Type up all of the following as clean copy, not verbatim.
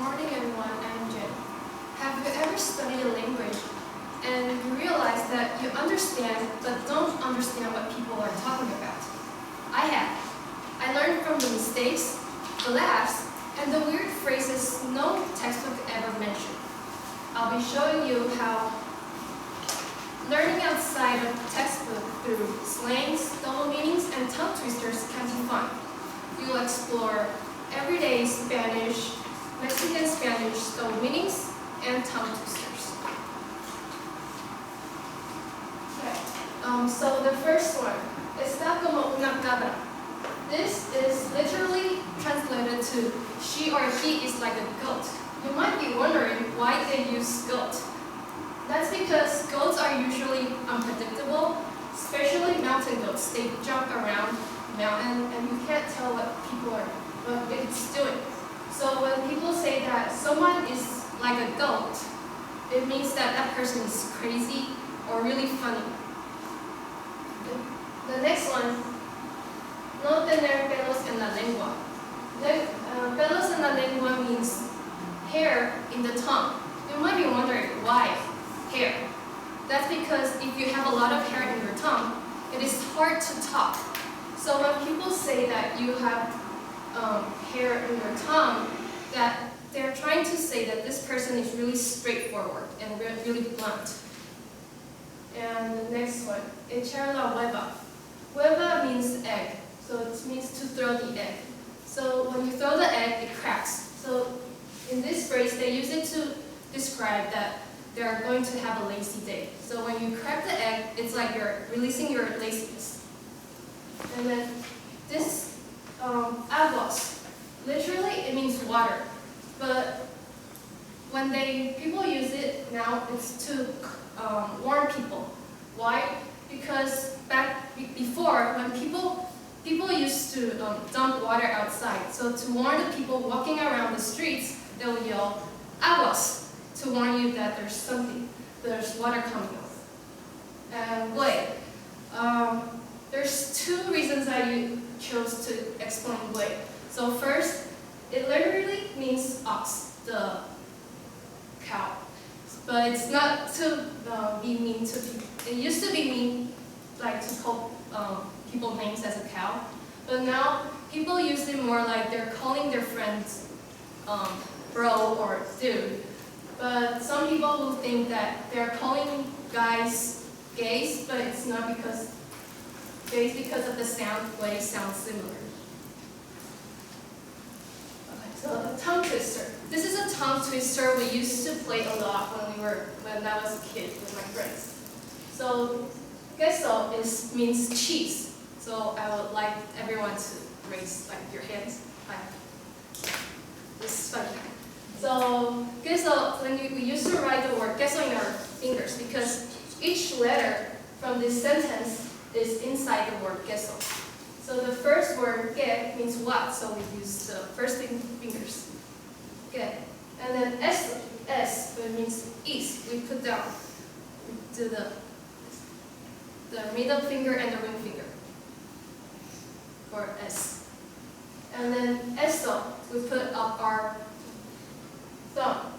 morning everyone, I'm Jen. Have you ever studied a language and you realize that you understand but don't understand what people are talking about? I have. I learned from the mistakes, the laughs, and the weird phrases no textbook ever mentioned. I'll be showing you how learning outside of the textbook through slangs, double meanings, and tongue twisters can be fun. You'll explore everyday Spanish, Mexican Spanish, double meanings, and tongue twisters. Okay. So the first one, está como una cabra. This is literally translated to she or he is like a goat. You might be wondering why they use goat. That's because goats are usually unpredictable, especially mountain goats. They jump around mountain and you can't tell what it's doing. So when people say that someone is like a goat, it means that that person is crazy or really funny. The next one, no tener pelos en la lengua. Pelos en la lengua means hair in the tongue. You might be wondering why hair. That's because if you have a lot of hair in your tongue, it is hard to talk. So when people say that you have hair in your tongue, that they're trying to say that this person is really straightforward and really blunt. And the next one, echar la hueva. Hueva means egg, so it means to throw the egg. So when you throw the egg, it cracks. So in this phrase, they use it to describe that they are going to have a lazy day. So when you crack the egg, it's like you're releasing your laziness. And then this aguas, literally it means water. But when people use it now, it's to warn people. Why? Because before, when people used to dump water outside. So to warn the people walking around the streets, they will yell, aguas, to warn you that there's water coming up. And wait, there's two reasons that you chose to explain wait. So first, it literally means ox, the cow. But it's not to be mean to people. It used to be mean, like to call people names as a cow. But now, people use it more like they're calling their friends bro or dude. But some people will think that they're calling guys gays, but it's not because gays because of the sound, way sounds similar. Okay, so a tongue twister. This is a tongue twister we used to play a lot when I was a kid with my friends. So queso means cheese. So I would like everyone to raise your hands. This is funny. So queso, we used to write the word queso in our fingers because each letter from this sentence is inside the word queso. So the first word que means what, so we use the first fingers. Que. And then es, it means east. We put down, we do the middle finger and the ring finger for es. And then eso, we put up our thumb,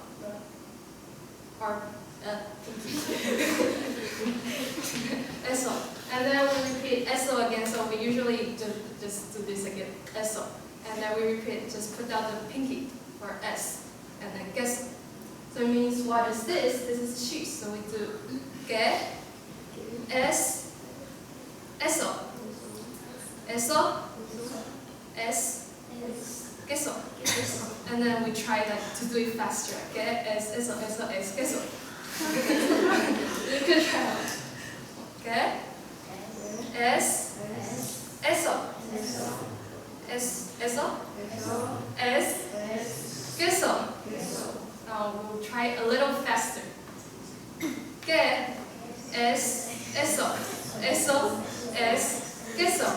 eso. And then we repeat eso again, so we usually just do this again, eso. And then we repeat, just put down the pinky, or S, and then queso. So it means, what is this? This is cheese. So we do que, es, eso, eso, es, queso. And then we try to do it faster. Que, es, eso, es, queso. You could try. Que, es, eso, es, eso, es, queso. Now we'll try a little faster. Que, es, eso, eso, es, queso.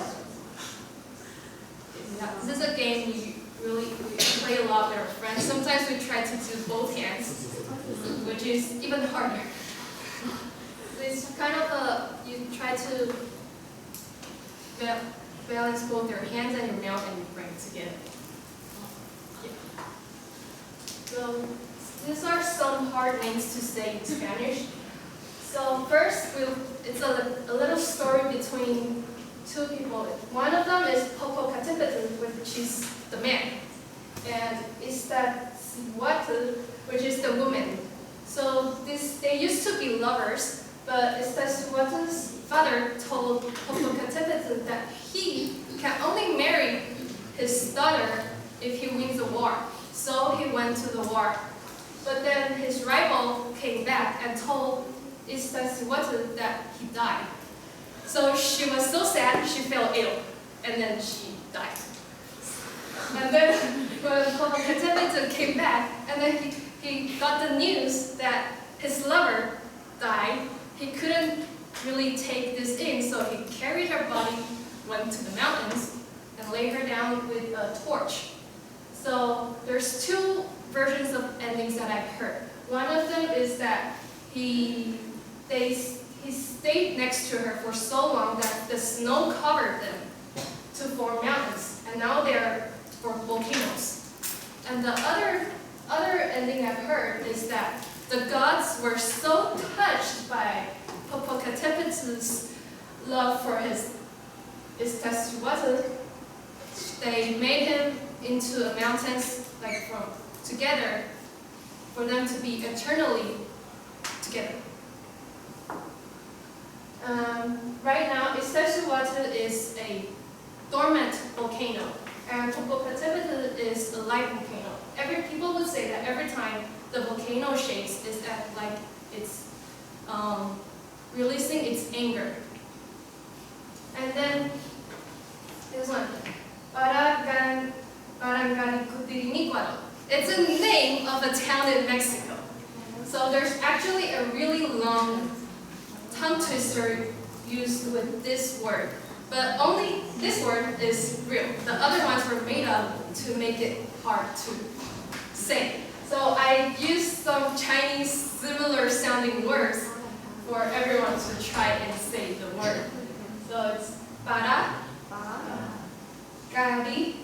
Yeah, this is a game we play a lot with our friends. Sometimes we try to do both hands, which is even harder. It's kind of you try to balance both your hands and your mouth and your brain together. Yeah. So these are some hard names to say in Spanish. So first, it's a little story between two people. One of them is Popocatépetl, which is the man, and Iztaccíhuatl, which is the woman. So they used to be lovers, but Iztaccíhuatl's father told Popocatépetl that he can only marry his daughter if he wins the war. So he went to the war. But then his rival came back and told Iztaccíhuatl that he died. So she was so sad, she fell ill, and then she died. And then when Popocatépetl came back, and then he got the news that his lover died, he couldn't really take this in, so he carried her body, went to the mountains, and laid her down with a torch. So there's two versions of endings that I've heard. One of them is that he stayed next to her for so long that the snow covered them to form mountains, and now they're for volcanoes. And the other ending I've heard is that the gods were so touched by Popocatépetl love for his Iztaccíhuatl, they made him into mountains together for them to be eternally together. Right now, Iztaccíhuatl is a dormant volcano, and Popocatépetl is a live volcano. People would say that every time the volcano shakes, is that like it's releasing its anger. And then this one, Parangaricutirimícuaro. It's a name of a town in Mexico. So there's actually a really long tongue twister used with this word. But only this word is real. The other ones were made up to make it hard to say. So I used some Chinese similar sounding words for everyone to try and say the word. So it's para, cari,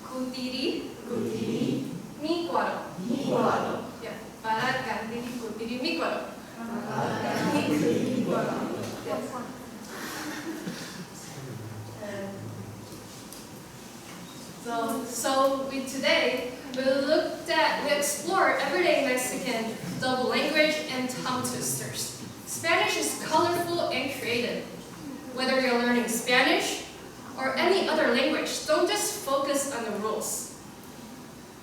cutiri, mícuaro. Yeah, para, cari, cutiri, mícuaro. So today we explored everyday Mexican double language and tongue twisters. Spanish is colorful and creative. Whether you're learning Spanish or any other language, don't just focus on the rules,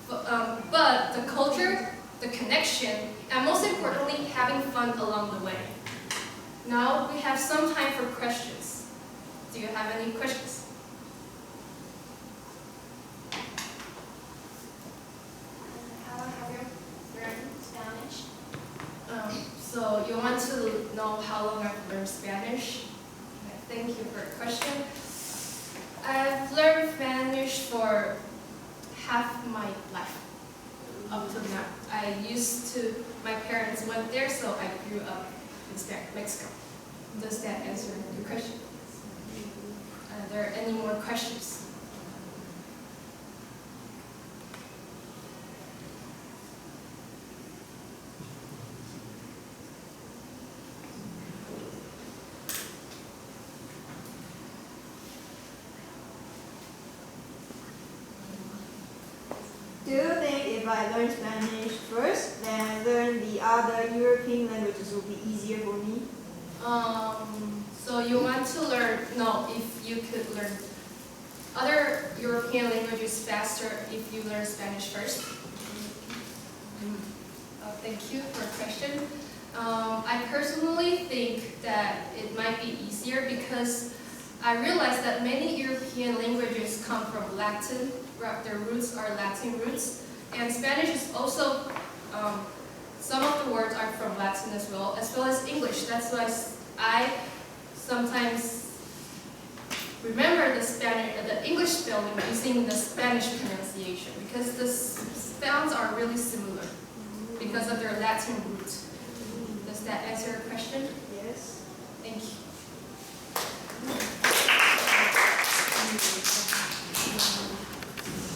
but the culture, the connection, and most importantly, having fun along the way. Now we have some time for questions. Do you have any questions? How have you learned Spanish? So you want to know how long I've learned Spanish? Thank you for the question. I've learned Spanish for half my life up to now. My parents went there, so I grew up in Mexico. Does that answer your question? Are there any more questions? Do you think if I learn Spanish first, then I learn the other European languages will be easier for me? So you want to learn, if you could learn other European languages faster if you learn Spanish first? Thank you for the question. I personally think that it might be easier because I realize that many European languages come from Latin. Their roots are Latin roots, and Spanish is also, some of the words are from Latin as well as English. That's why I sometimes remember the English spelling using the Spanish pronunciation because the sounds are really similar because of their Latin roots. Does that answer your question? Yes. Thank you.